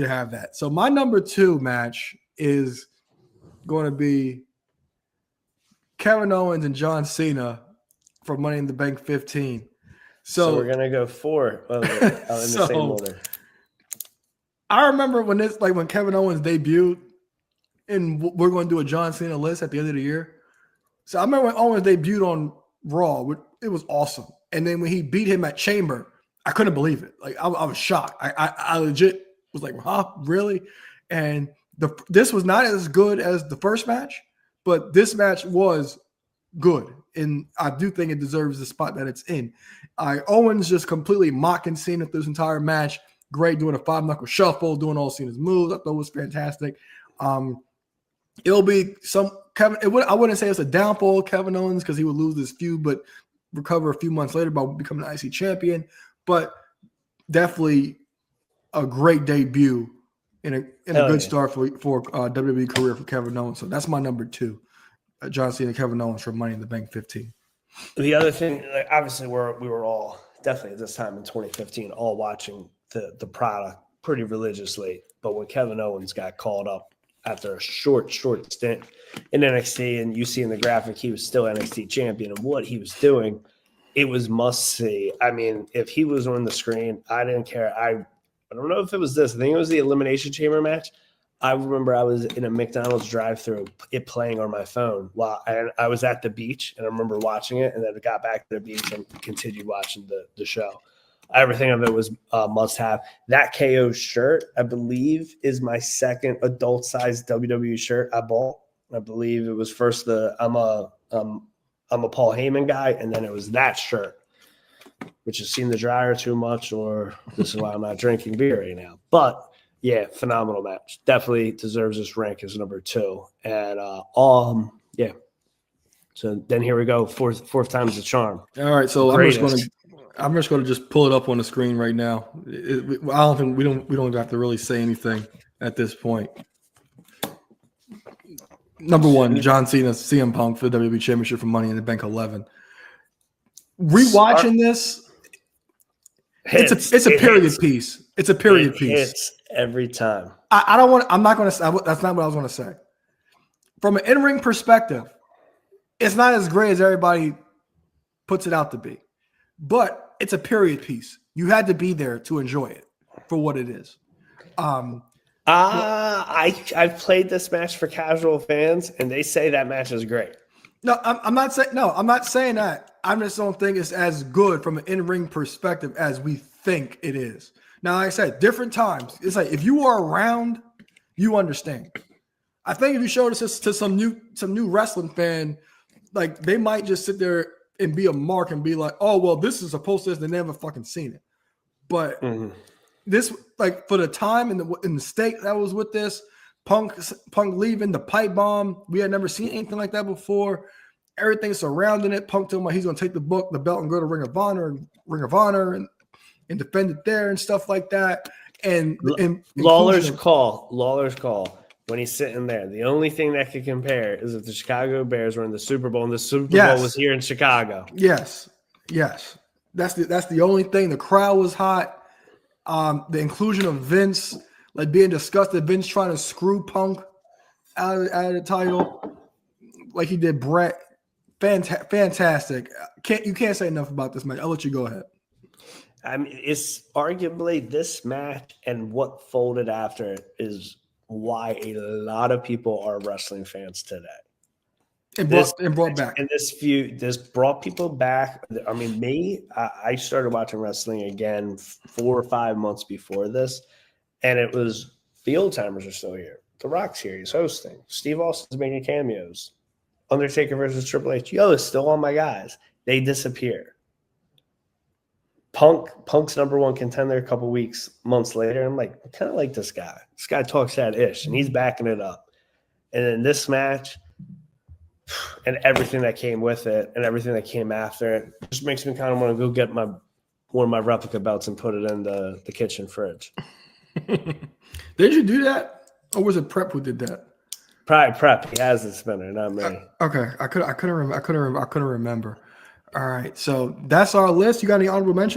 to have that. So my number 2 match is going to be Kevin Owens and John Cena for Money in the Bank 15. So we're gonna go 4 in the same order. I remember when Kevin Owens debuted, and we're going to do a John Cena list at the end of the year. So I remember when Owens debuted on Raw, it was awesome. And then when he beat him at Chamber, I couldn't believe it. Like I was shocked. I legit was like, huh, really? And this was not as good as the first match, but this match was good. And I do think it deserves the spot that it's in. Owens just completely mocking Cena through this entire match. Great, doing a 5-knuckle shuffle, doing all Cena's moves. I thought it was fantastic. It'll be I wouldn't say it's a downfall of Kevin Owens because he would lose this feud, but recover a few months later by becoming an IC champion. But definitely a great debut and a good start for WWE career for Kevin Owens. So that's my number 2. John Cena and Kevin Owens for Money in the Bank 15. The other thing, obviously, we were all definitely at this time in 2015 all watching the product pretty religiously. But when Kevin Owens got called up after a short stint in NXT, and you see in the graphic he was still NXT champion, and what he was doing, it was must see. I mean, if he was on the screen, I didn't care. I don't know if it was this. I think it was the Elimination Chamber match. I remember I was in a McDonald's drive-thru, it playing on my phone while I was at the beach, and I remember watching it, and then I got back to the beach and continued watching the show. Everything of it was must-have. That KO shirt, I believe, is my second adult-sized WWE shirt I bought. I believe it was first I'm a Paul Heyman guy, and then it was that shirt, which has seen the dryer too much, or this is why I'm not drinking beer right now. But yeah, phenomenal match. Definitely deserves this rank as number 2. And yeah. So then here we go. Fourth time's the charm. All right, so I'm just going to just pull it up on the screen right now. I don't think we don't have to really say anything at this point. Number 1, John Cena, CM Punk for the WWE Championship for Money in the Bank 11. Rewatching this, it's a period piece. It's a period piece. Hits every time. I'm not going to. That's not what I was going to say. From an in-ring perspective, it's not as great as everybody puts it out to be, but it's a period piece. You had to be there to enjoy it for what it is. I've played this match for casual fans, and they say that match is great. I'm not saying that. I just don't think it's as good from an in-ring perspective as we think it is. Now, like I said, different times. It's like if you are around, you understand. I think if you showed this to some new wrestling fan, like they might just sit there and be a mark and be like, "Oh, well, this is supposed to. They never fucking seen it." But this, like, for the time and the stake that was with this, Punk leaving the pipe bomb, we had never seen anything like that before. Everything surrounding it. Punk told him he's going to take the belt, and go to Ring of Honor, and defend it there and stuff like that. And Lawler's call when he's sitting there. The only thing that could compare is if the Chicago Bears were in the Super Bowl, and the Super Bowl was here in Chicago. Yes. That's the only thing. The crowd was hot. The inclusion of Vince, like being disgusted. Vince trying to screw Punk out of the title, like he did Brett. Fantastic. You can't say enough about this match. I'll let you go ahead. I mean, it's arguably this match and what folded after it is why a lot of people are wrestling fans today. Brought back. And this brought people back. I mean, I started watching wrestling again 4 or 5 months before this, and it was the old timers are still here. The Rock's here. He's hosting. Steve Austin's making cameos. Undertaker versus Triple H. Yo, it's still on my guys. They disappear. Punk's number 1 contender a couple months later. I'm like, I kind of like this guy. This guy talks that ish, and he's backing it up. And then this match and everything that came with it and everything that came after it just makes me kind of want to go get one of my replica belts and put it in the kitchen fridge. Did you do that? Or was it Prep who did that? Probably Prep. He has the spinner, not me. Okay. I couldn't remember. All right. So that's our list. You got any honorable mentions?